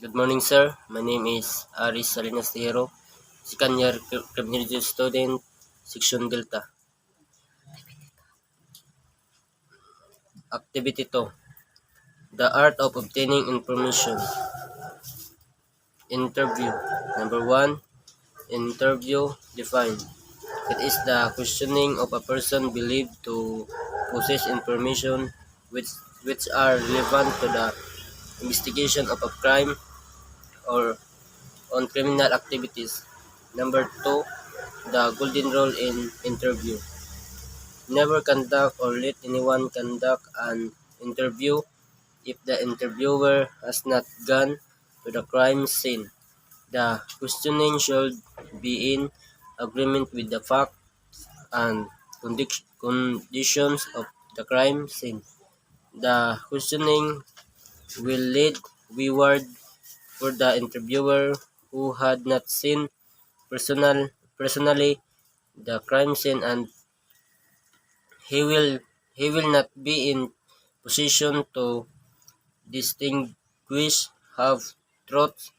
Good morning, sir. My name is Aris Salinas Tejero, second year criminology student, Section Delta. Activity 2. The art of obtaining information. Interview. Number 1. Interview defined. It is the questioning of a person believed to possess information which are relevant to the investigation of a crime or on criminal activities. Number 2. The golden rule in interview. Never conduct or let anyone conduct an interview if the interviewer has not gone to the crime scene. The questioning should be in agreement with the facts and conditions of the crime scene. The questioning will lead forward for the interviewer who had not seen personally the crime scene, and he will he will not be in position to distinguish half-truths,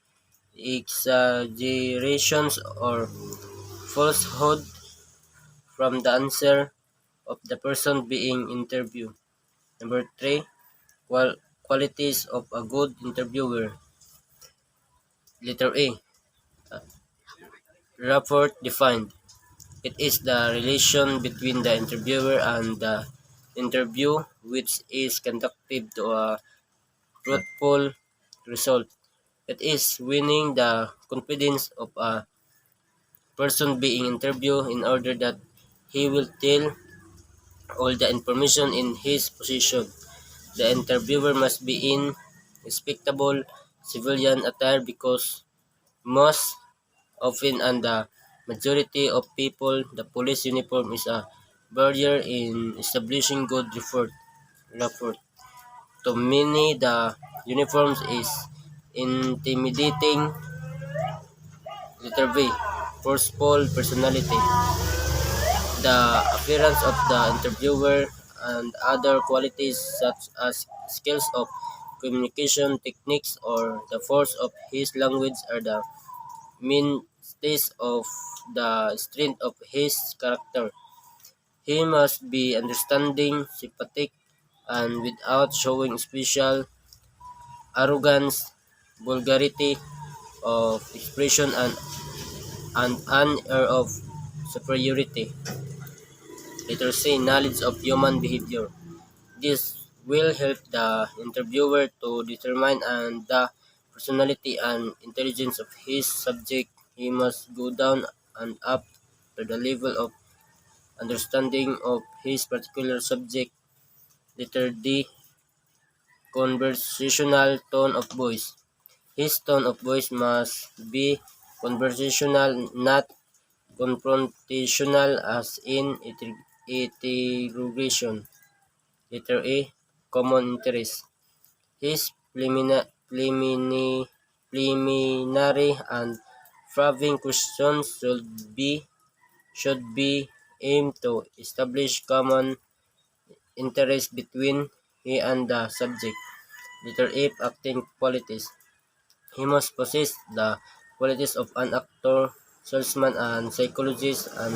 exaggerations, or falsehood from the answer of the person being interviewed. Number 3, qualities of a good interviewer. Letter A. Rapport defined. It is the relation between the interviewer and the interview which is conducive to a fruitful result. It is winning the confidence of a person being interviewed in order that he will tell all the information in his position. The interviewer must be in respectable civilian attire because most often and the majority of people, the police uniform is a barrier in establishing good rapport. To many, the uniforms is intimidating. Letter B. Forceful personality. The appearance of the interviewer and other qualities such as skills of communication techniques or the force of his language are the mainstays of the strength of his character. He must be understanding, sympathetic, and without showing special arrogance, vulgarity of expression, and an air of superiority. Letter C. Knowledge of human behavior. This will help the interviewer to determine the personality and intelligence of his subject. He must go down and up to the level of understanding of his particular subject. Letter D. Conversational tone of voice. His tone of voice must be conversational, not confrontational as in interrogation. Letter A. Common interest. His preliminary and probing questions should be aimed to establish common interest between he and the subject. Letter A. Acting qualities. He must possess the qualities of an actor, salesman, and psychologist, and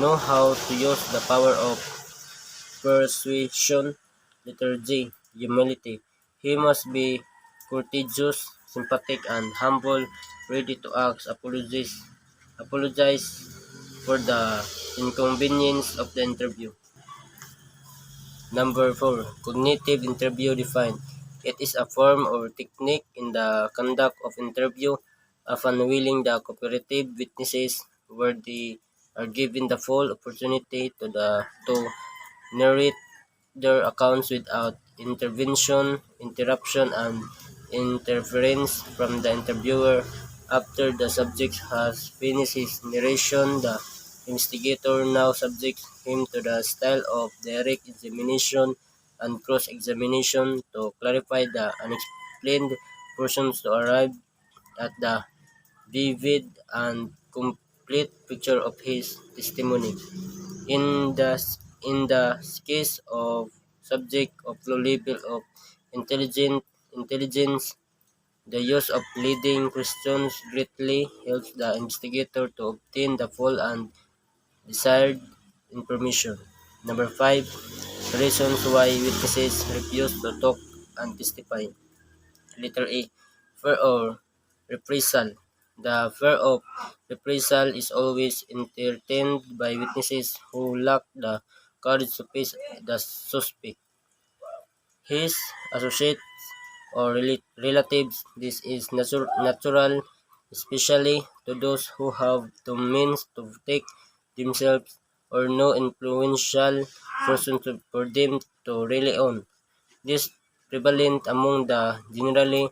know how to use the power of persuasion. Letter G. Humility. He must be courteous, sympathetic, and humble, ready to apologize for the inconvenience of the interview. Number 4. Cognitive interview defined. It is a form or technique in the conduct of interview, often willing the cooperative witnesses where they are given the full opportunity to narrate their accounts without interruption, and interference from the interviewer. After the subject has finished his narration, the investigator now subjects him to the style of direct examination and cross-examination to clarify the unexplained portions to arrive at the vivid and complete picture of his testimony. In the in the case of subject of low level of intelligence, The use of leading questions greatly helps the investigator to obtain the full and desired information. Number 5. Reasons why witnesses refuse to talk and testify. Letter A. Fear or reprisal. The fear of reprisal is always entertained by witnesses who lack the courage to face the suspect. His associates or relatives. This is natural, especially to those who have the means to protect themselves or no influential person for them to rely on. This prevalent among the generally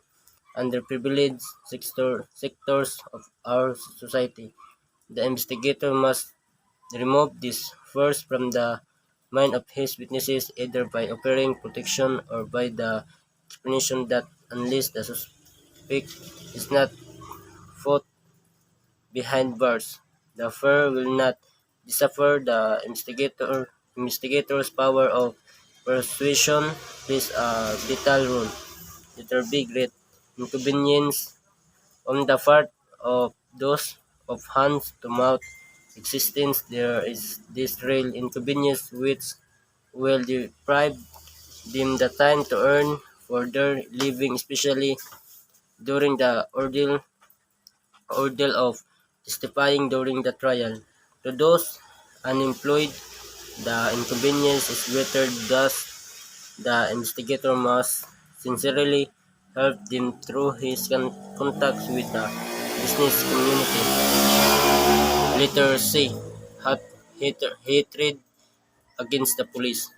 underprivileged sectors of our society. The investigator must remove this force from the mind of his witnesses either by offering protection or by the explanation that unless the suspect is not fought behind bars, the affair will not decipher. The investigator's power of persuasion plays a vital role. Letter B. Great inconvenience on the part of those of hand-to-mouth existence. There is this real inconvenience which will deprive them the time to earn for their living, especially during the ordeal of testifying during the trial. To those unemployed, the inconvenience is greater. Thus, the investigator must sincerely help them through his contacts with the business community. Letter C. Hatred against the police.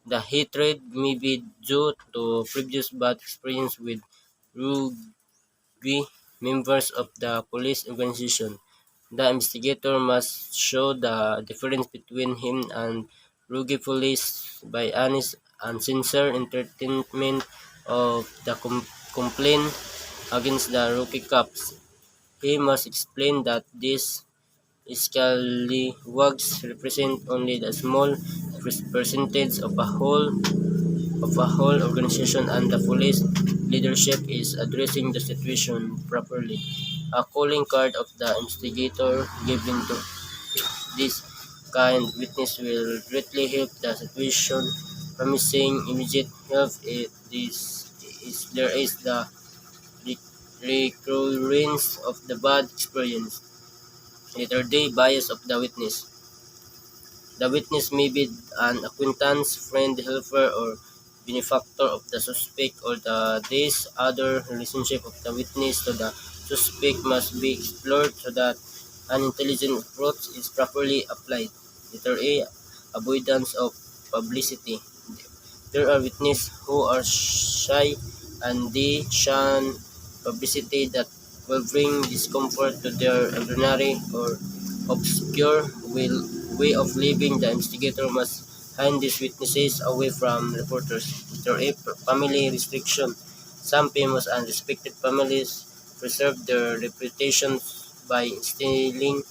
The hatred may be due to previous bad experience with be members of the police organization. The investigator must show the difference between him and rogue police by honest and sincere entertainment of the complaint against the rookie cops. He must explain that these scallywags represent only the small percentage of a whole organization and the police leadership is addressing the situation properly. A calling card of the investigator given to this kind witness will greatly help the situation, promising immediate help if there is the recurrence of the bad experience. Letter D. Bias of the witness. The witness may be an acquaintance, friend, helper, or benefactor of the suspect, or this other relationship of the witness to the suspect must be explored so that an intelligent approach is properly applied. Letter A. Avoidance of publicity. There are witnesses who are shy and they shun publicity that will bring discomfort to their ordinary or obscure way of living. The investigator must hide these witnesses away from reporters. Letter A. Family restriction. Some famous and respected families preserve their reputations by instilling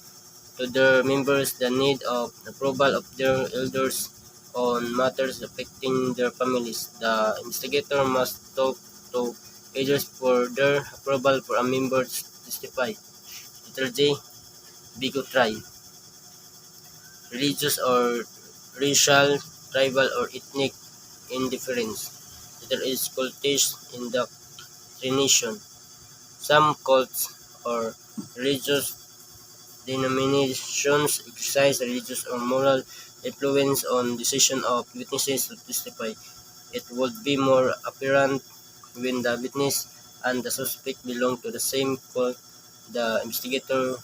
to their members the need of approval of their elders on matters affecting their families. The investigator must talk to elders for their approval for a member to testify. Letter J. Bigotry. Religious or racial, tribal, or ethnic indifference. There is cultish indoctrination. Some cults or religious denominations exercise religious or moral influence on decision of witnesses to testify. It would be more apparent when the witness and the suspect belong to the same cult. The investigator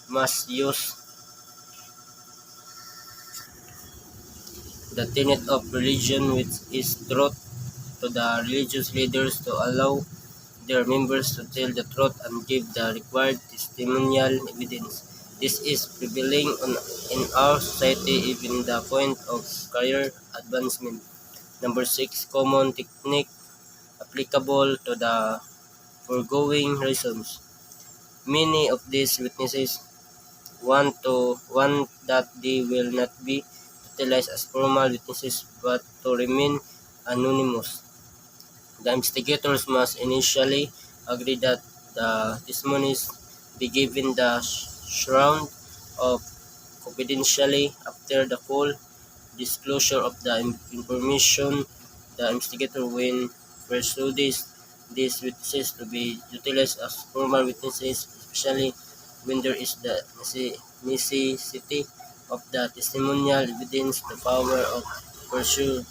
must use the tenet of religion, which is truth, to the religious leaders to allow their members to tell the truth and give the required testimonial evidence. This is prevailing in our society, even the point of career advancement. Number 6. Common technique applicable to the foregoing reasons. Many of these witnesses want that they will not be utilized as formal witnesses but to remain anonymous. The investigators must initially agree that the testimonies be given the shroud of confidentiality after the full disclosure of the information. The investigator when persuades these witnesses to be utilized as formal witnesses, especially when there is the necessity of the testimonial evidence, the power of persuasion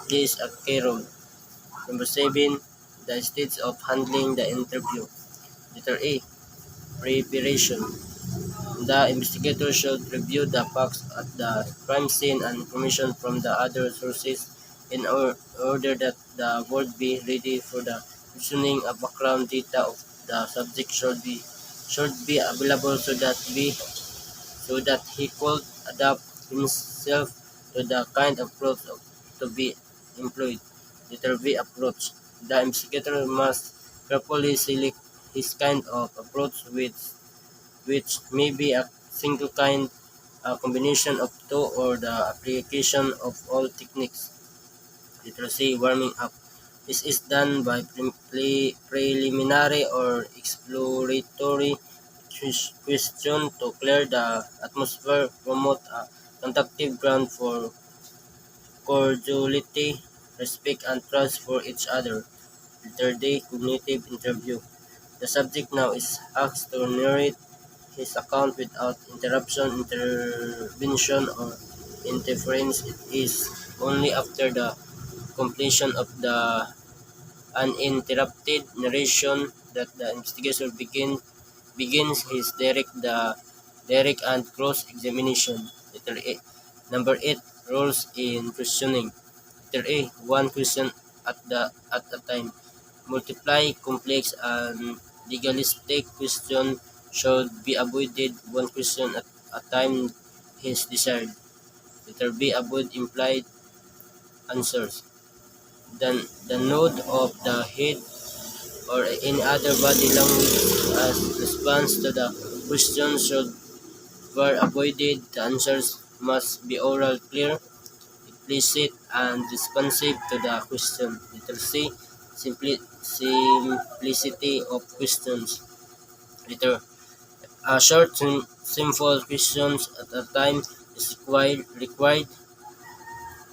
plays a key role. Number 7. The stages of handling the interview. Letter A. Preparation. The investigator should review the facts at the crime scene and information from the other sources in order that the word be ready for the questioning. A background data of the subject should be available so that he could adapt himself to the kind of approach to be employed. Letter B. Approach. The investigator must carefully select his kind of approach which may be a single kind, a combination of two, or the application of all techniques. Letter C. Warming up. This is done by preliminary or exploratory question to clear the atmosphere, promote a conductive ground for cordiality, respect, and trust for each other. Letter D. Cognitive interview. The subject now is asked to narrate his account without interruption, intervention, or interference. It is only after the completion of the uninterrupted narration that the investigator begins his direct and cross examination. Letter A. Number 8. Rules in questioning. Letter A. One question at a time. Multiply complex and legalistic question should be avoided. One question at a time is desired. Letter B. Avoid implied answers. The nod of the head or any other body language as response to the question should be avoided. The answers must be oral, clear, explicit, and responsive to the question. Letter C. Simplicity of questions. Letter short, simple questions at a time is required.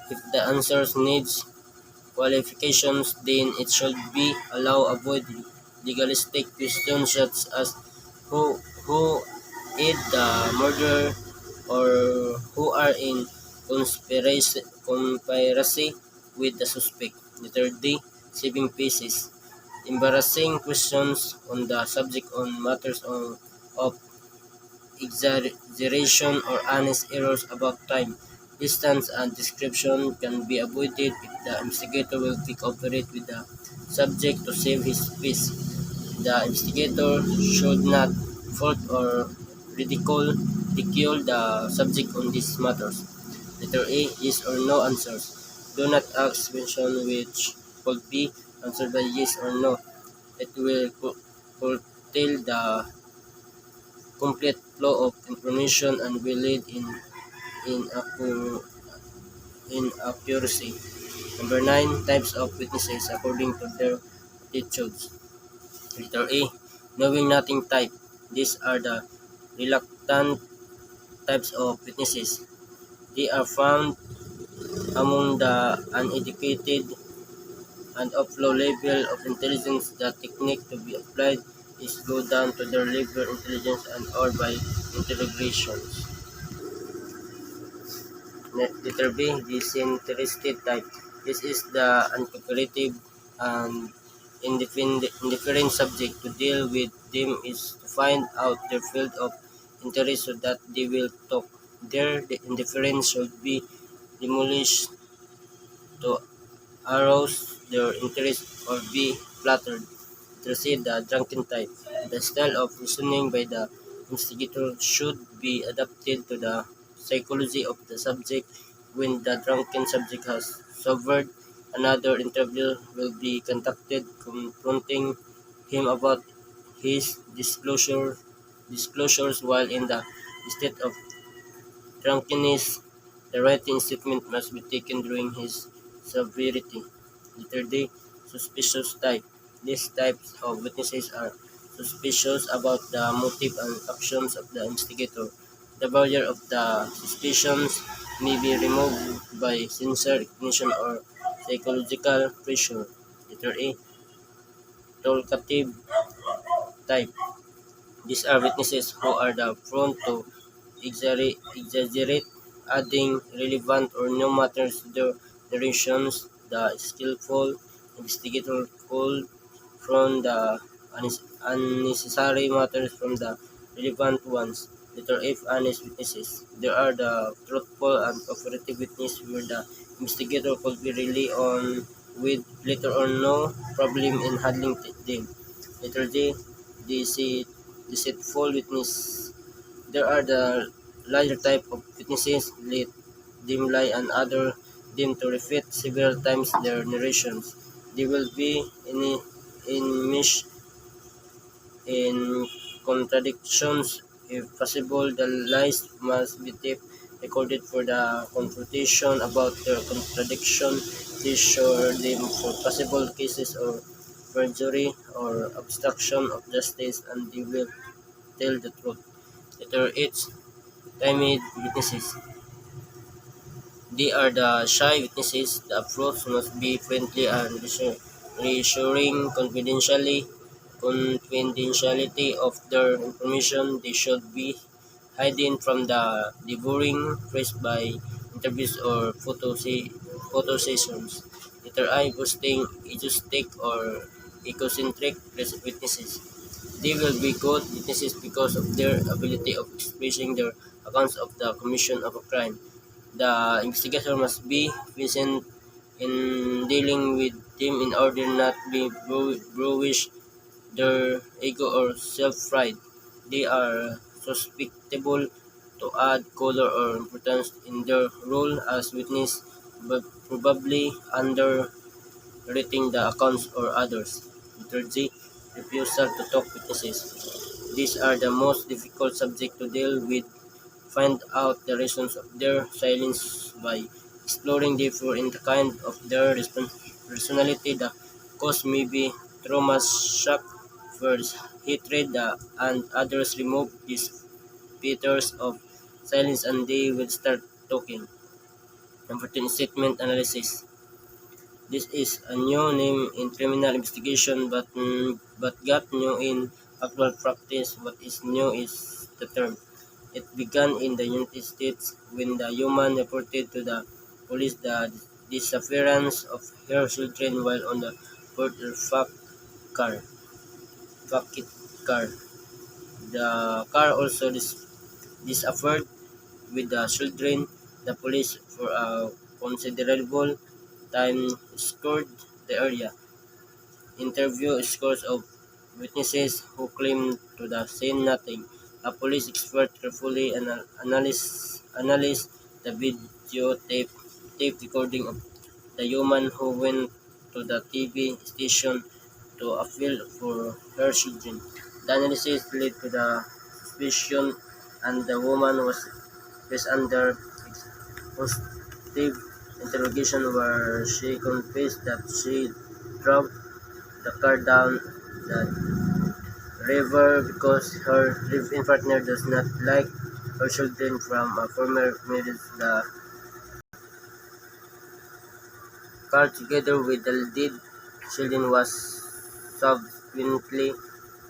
If the answers needs qualifications, then it should be allowed. Avoid legalistic questions such as who did the murder or who are in conspiracy with the suspect. Letter D. Saving faces. Embarrassing questions on the subject on matters of exaggeration or honest errors about time, distance, and description can be avoided if the investigator will cooperate with the subject to save his face. The investigator should not fault or ridicule the subject on these matters. Letter A. Yes or no answers. Do not ask questions which could be answered by yes or no. It will curtail the complete flow of information and will lead in inaccuracy. Number 9. Types of witnesses according to their attitudes. Letter A. Knowing nothing type. These are the reluctant types of witnesses. They are found among the uneducated and of low level of intelligence. The technique to be applied is go down to their level of intelligence and or by interrogations. Letter B. Disinterested type. This is the uncooperative and indifferent subject. To deal with them is to find out their field of interest so that they will talk. The indifference should be demolished to arouse their interest or be flattered. To see the drunken type. The style of reasoning by the investigator should be adapted to the psychology of the subject. When the drunken subject has sobered, another interview will be conducted confronting him about his disclosures while in the state of drunkenness. The writing statement must be taken during his sobriety. Letter D. suspicious type. These types of witnesses are suspicious about the motive and actions of the investigator. The barrier of the suspicions may be removed by sincere recognition or psychological pressure. Letter A. Talkative type. These are witnesses who are the prone to exaggerate, adding relevant or new matters to their narrations. The skillful investigator could from the unnecessary matters from the relevant ones. Letter F. Honest witnesses. There are the truthful and cooperative witness where the investigator could be rely on with little or no problem in handling them. Letter J. Deceitful witness. There are the larger type of witnesses, let them lie and other them to repeat several times their narrations. They will be enmeshed in contradictions. If possible, the lies must be tape recorded for the confrontation about their contradiction. They sure them for possible cases of perjury or obstruction of justice, and they will tell the truth. Letter H. Timid witnesses. They are the shy witnesses. The approach must be friendly and reassuring confidentiality of their information. They should be hidden from the devouring press by interviews or photo sessions. Letter I. Boasting, enthusiastic, or egocentric witnesses. They will be good witnesses because of their ability of expressing their accounts of the commission of a crime. The investigator must be patient in dealing with them in order not to bruise their ego or self-pride. They are susceptible to add color or importance in their role as witness, but probably underrating the accounts or others. Letter G. Refusal to talk witnesses. These are the most difficult subject to deal with. Find out the reasons of their silence by exploring deeper in the kind of their personality. The cause may be trauma, shock, first hatred, and others remove these features of silence and they will start talking. Number 10, statement analysis. This is a new name in criminal investigation but got new in actual practice. What is new is the term. It began in the United States when the woman reported to the police the disappearance of her children while on the board her car. Bucket car. The car also disappeared with the children. The police for a considerable time scoured the area, interviewed scores of witnesses who claimed to have seen nothing. A police expert carefully analyzed the tape recording of the woman who went to the TV station to appeal for her children. The analysis led to the suspicion and the woman was placed under exhaustive interrogation where she confessed that she drove the car down the river because her live-in partner does not like her children from a former marriage. The car, together with the dead children, was subsequently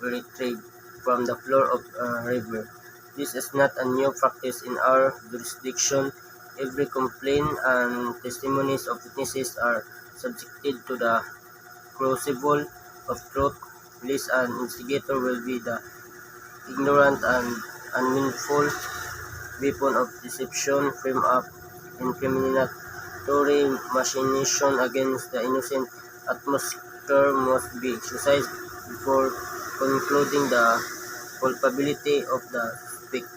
retrieved from the floor of a river. This is not a new practice in our jurisdiction. Every complaint and testimonies of witnesses are subjected to the crucible of truth. Police and investigator will be the ignorant and unmeaningful weapon of deception framed up incriminatory machination against the innocent. Atmosphere must be exercised before concluding the culpability of the suspect.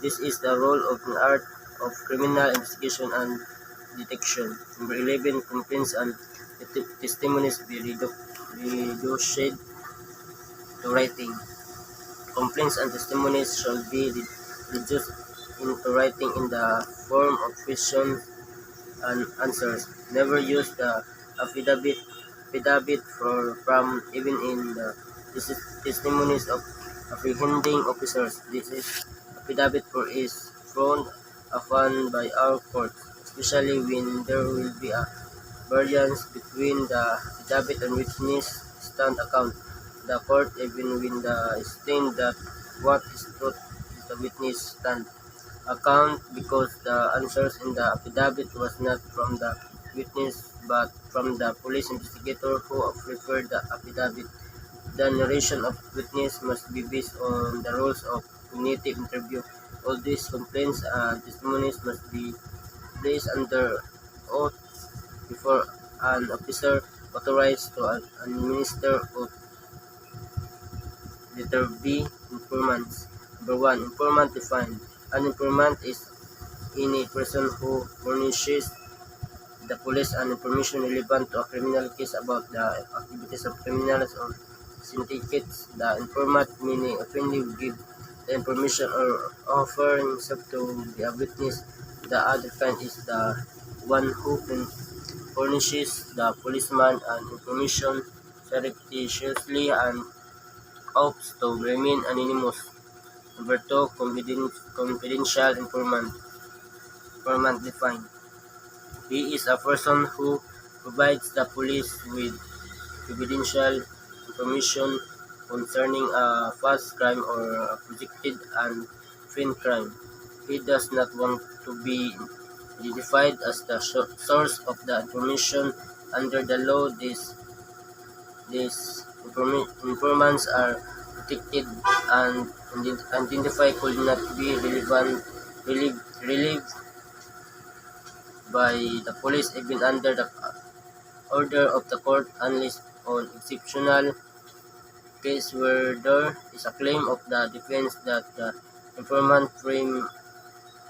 This is the role of an art of criminal investigation and detection. Number 11, complaints and testimonies be reduced to writing. Complaints and testimonies shall be reduced into writing in the form of questions and answers. Never use the affidavit affidavit from even in the testimonies of apprehending officers. This is affidavit for is frowned upon by our court, especially when there will be a variance between the affidavit and witness stand account. The court even when the stand that what is truth is the witness stand account because the answers in the affidavit was not from the witness but from the police investigator who prepared the affidavit. The narration of witness must be based on the rules of cognitive interview. All these complaints and testimonies must be placed under oath before an officer authorized to administer oath. Letter B. Informants. Number 1. Informant defined. An informant is any person who furnishes the police and information relevant to a criminal case about the activities of criminals or syndicates. The informant meaning oftenly give the information or offer himself to be a witness. The other kind is the one who furnishes the policeman and information surreptitiously and hopes to remain anonymous. Number 2, confidential informant. Informant defined. He is a person who provides the police with confidential information concerning a past crime or a projected and planned crime. He does not want to be identified as the source of the information. Under the law, these informants are protected and identified could not be relieved by the police even under the order of the court unless on exceptional case where there is a claim of the defense that the informant framed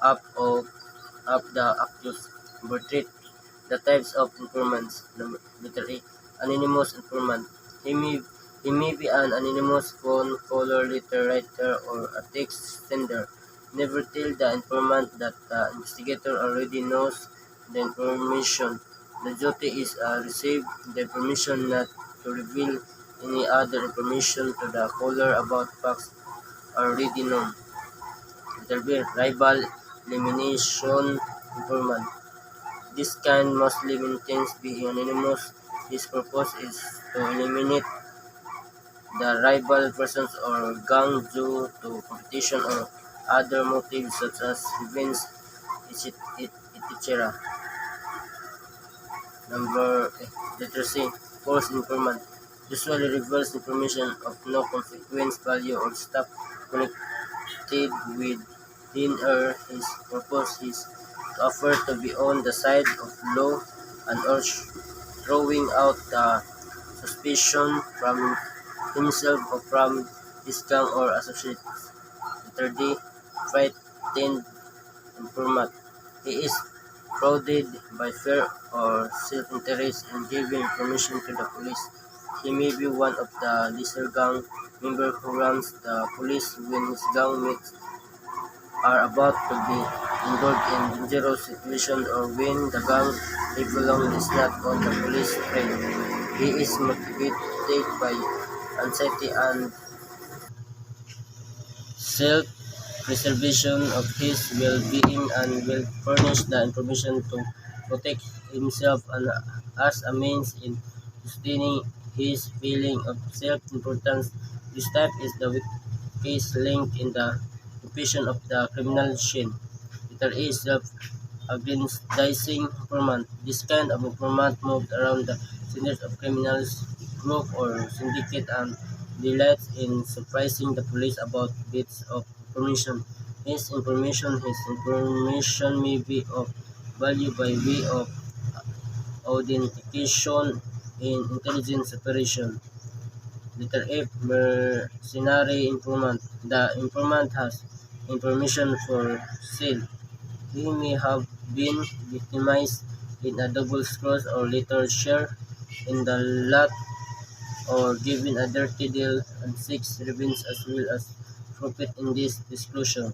up of the accused. Number 3, the types of informants. Letter A. Anonymous informant. He may, he may be an anonymous phone caller, letter writer, or a text sender. Never tell the informant that the investigator already knows the information. The duty is receive the information not to reveal any other information to the caller about facts already known. Letter B. Rival elimination informant. This kind mostly maintains being anonymous. His purpose is to eliminate the rival persons or gang due to competition or other motives such as revenge, etc. Letter C. False informant. Usually reveals information of no consequence, value, or stuff connected with him or his purpose is to offer to be on the side of law and urge throwing out the suspicion from himself or from his gang or associates. Letter D. Frightened informant. He is frauded by fear or self-interest in giving information to the police. He may be one of the lesser gang members who runs the police when his gang mates are about to be involved in dangerous situations or when the gang they belong is not on the police trail. He is motivated by anxiety and self-preservation of his well-being and will furnish the information to protect himself and as a means in sustaining his feeling of self-importance. This type is the weakest link in the equation of the criminal chain. Letter A. Self-aggrandizing informant. This kind of informant moved around the centers of criminals group or syndicate and delights in surprising the police about bits of information. His information may be of value by way of authentication in intelligence operation. Letter F. Mercenary informant. The informant has information for sale. He may have been victimized in a double cross or later share in the lot or given a dirty deal and seeks revenge as well as profit in this disclosure.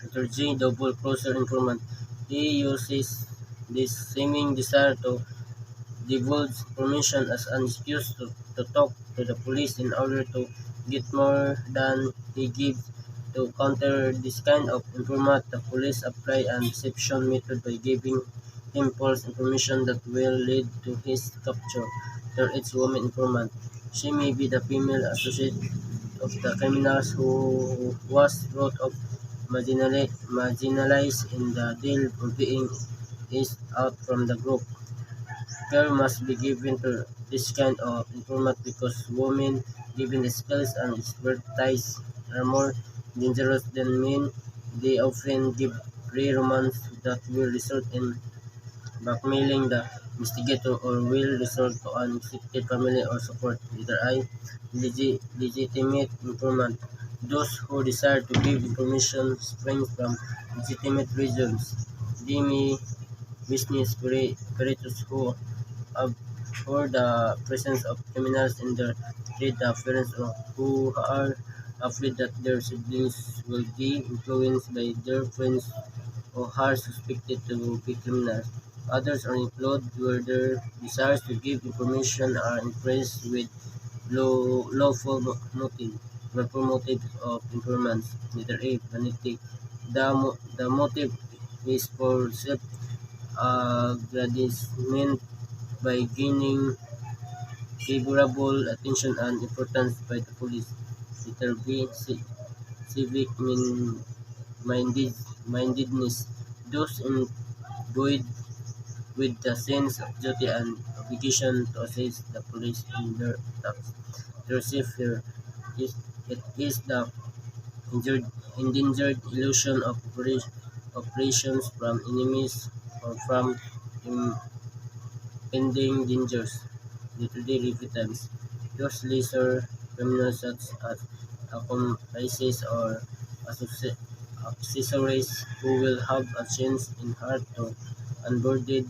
Letter G. Double crosser informant. He uses this seeming desire to divulge information as an excuse to talk to the police in order to get more than he gives. To counter this kind of informant, the police apply a deception method by giving him false information that will lead to his capture. There is woman informant. She may be the female associate of the criminals who was brought up marginalized in the deal of being is out from the group. Care must be given to this kind of informant because women, given the skills and expertise, are more dangerous than men. They often give pre-romance that will result in blackmailing the investigator or will result to unexpected family or support. Letter I. Legitimate informant. Those who desire to give information spring from legitimate reasons. They may business operators who abhor the presence of criminals in their trade, the parents who are afraid that their siblings will be influenced by their friends or are suspected to be criminals. Others are employed where their desires to give information are impressed with lawful motive. Lawful motives of informants. Letter A. Vanity. The motive is for self-aggrandizement by gaining favorable attention and importance by the police. Letter B. Civic mindedness. Those imbued with the sense of duty and obligation to assist the police in their tasks. To receive fear is it is the endangered illusion of operations from enemies or from impending dangers. Literally repentance. Those lesser criminals such as accomplices or accessories who will have a chance in heart to unburden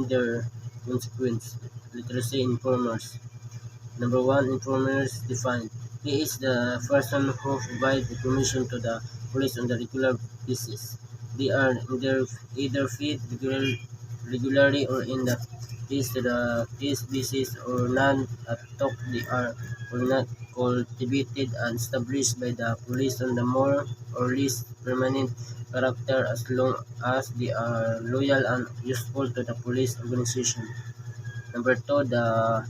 their consequence. Literacy informers. Number one, informers defined. He is the person who provides information to the police on a regular basis. They are either feed regularly or in the case basis or none at all. They are or not cultivated and established by the police on the more or less permanent character as long as they are loyal and useful to the police organization. Number two, the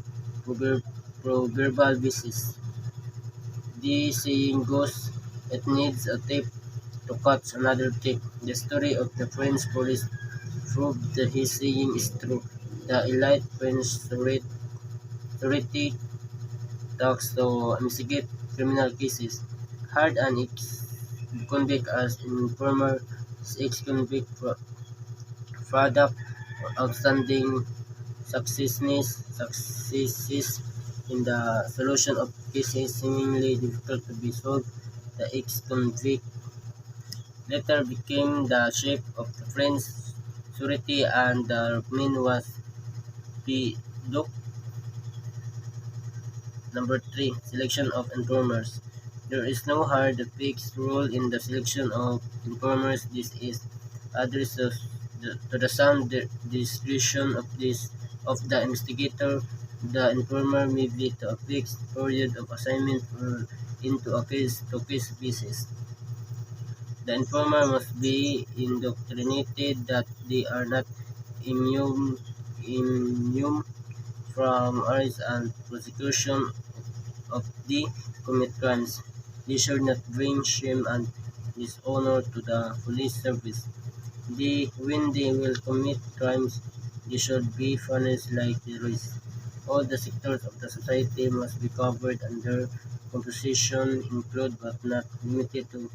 proverbial basis. The saying goes, it needs a tape to catch another tape. The story of the French police proved that his saying is true. The elite French authority talks to investigate criminal cases. Hired an ex-convict as informer, ex-convict product outstanding successes in the solution of cases seemingly difficult to be solved. The ex-convict later became the chief of the French Sûreté and the main was P. Duc. Number 3. Selection of informers. There is no hard fixed rule in the selection of informers. This is addressed to the sound discretion of the investigator. The informer may be to a fixed period of assignment or into a case-to-case basis. The informer must be indoctrinated that they are not immune from arrest and prosecution of the commit crimes. They should not bring shame and dishonor to the police service. When they will commit crimes, they should be punished like terrorists. All the sectors of the society must be covered under composition include but not limited to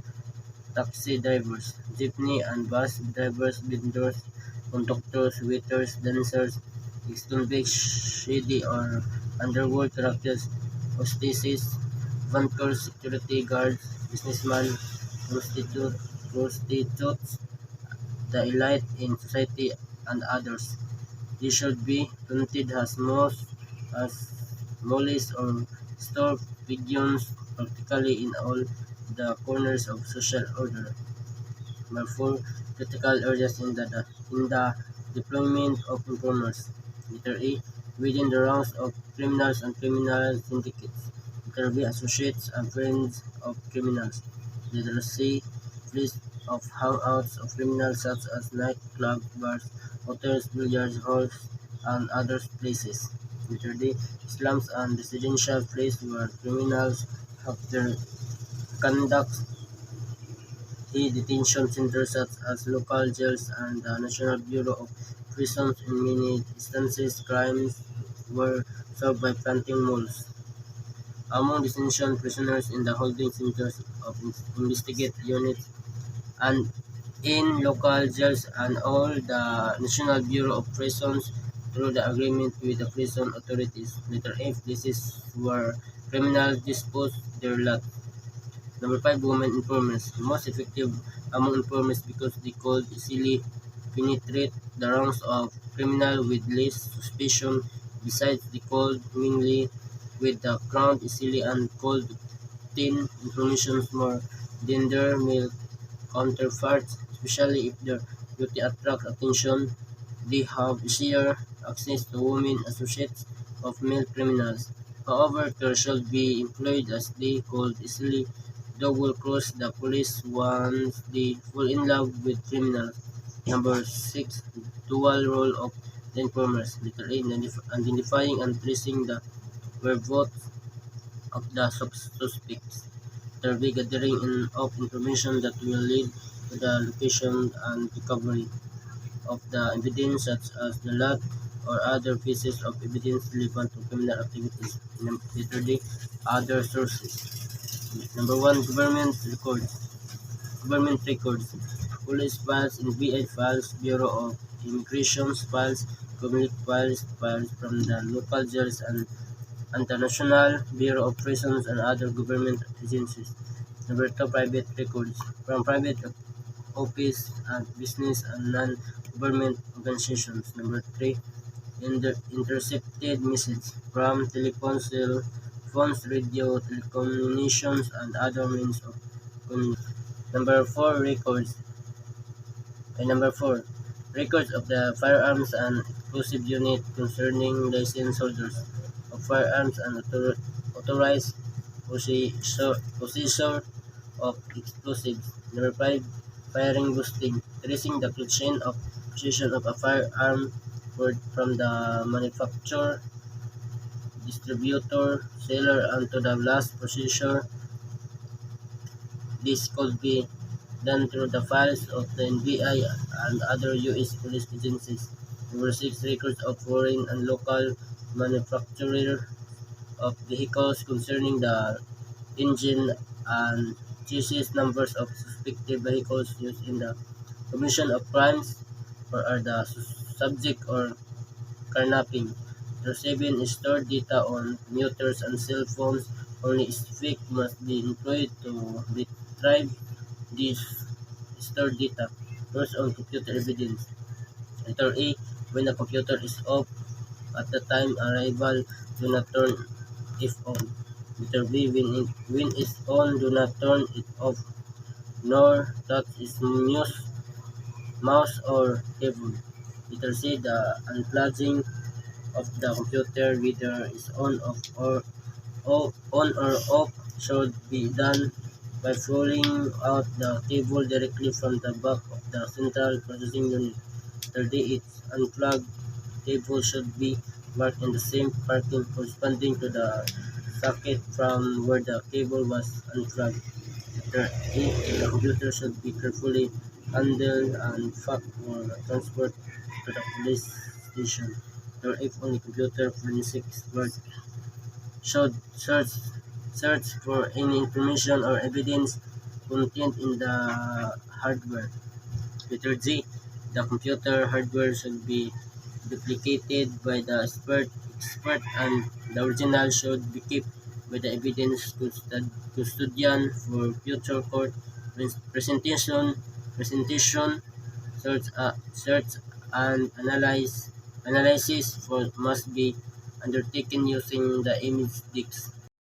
taxi drivers, jeepney and bus drivers, vendors, conductors, waiters, dancers, ex-convicts, shady or underworld characters, hostesses, bankers, security guards, businessmen, prostitutes, the elite in society, and others. They should be treated as mollies or store pigeons practically in all the corners of social order. Number 4. Critical areas in the deployment of informers. Letter A. Within the ranks of criminals and criminal syndicates. Letter B. Associates and friends of criminals. Letter C. List of hangouts of criminals such as nightclubs, bars, hotels, billiard halls, and other places. Letter D. Slums and residential places where criminals have their conduct. The detention centers such as local jails and the National Bureau of Prisons. In many instances, crimes were solved by planting malls. Among detention prisoners in the holding centers of investigate units and in local jails and all the National Bureau of Prisons through the agreement with the prison authorities. Letter F. Places where criminals dispose their lot. Number 5, women informers. Most effective among informers because they could easily penetrate the ranks of criminal with least suspicion. Besides, they could mingle with the crowd easily and could obtain information more than their male counterparts, especially if their beauty attracts attention. They have easier access to women associates of male criminals. However, care should be employed as they could easily double-cross the police once they fall in love with criminals. Number 6, dual role of the informers. Letter A, identifying and tracing the whereabouts of the suspects. Letter B, gathering of information that will lead to the location and recovery of the evidence such as the lot or other pieces of evidence relevant to criminal activities. Letter D, other sources. Number 1, government records. Government records, police files, NBI files, Bureau of Immigration's files, public files, files from the local jails and International Bureau of Prisons and other government agencies. Number 2, private records from private office and business and non-government organizations. Number 3, intercepted messages from telephone, cell phones, radio, telecommunications, and other means of communication. Number 4, records. Number 4, records of the firearms and explosive unit concerning license holders of firearms and authorized possessor of explosives. Number 5, firing boosting, tracing the chain of possession of a firearm from the manufacturer, distributor, seller, and to the last possessor. This could be done through the files of the NBI and other U.S. police agencies. Number 6, records of foreign and local manufacturer of vehicles concerning the engine and chassis numbers of suspected vehicles used in the commission of crimes or are the subject or carnapping. Number 7, stored data on computers and cell phones. Only specific must be employed to retrieve this stored data. First, on computer evidence. Letter A, when the computer is off at the time arrival, do not turn it on. Letter B, when it's on, do not turn it off, nor touch its mouse or keyboard. Letter C, the unplugging of the computer, whether it's on or off, should be done by pulling out the cable directly from the back of the central processing unit. Letter D, its unplugged cable should be marked in the same parking corresponding to the socket from where the cable was unplugged. Letter E, the computer should be carefully handled and packed or transported to the police station. Letter F, only computer forensic experts should search for any information or evidence contained in the hardware. Letter G, the computer hardware should be duplicated by the expert and the original should be kept by the evidence custodian for future court presentation. Search and analysis must be undertaken using the image disks.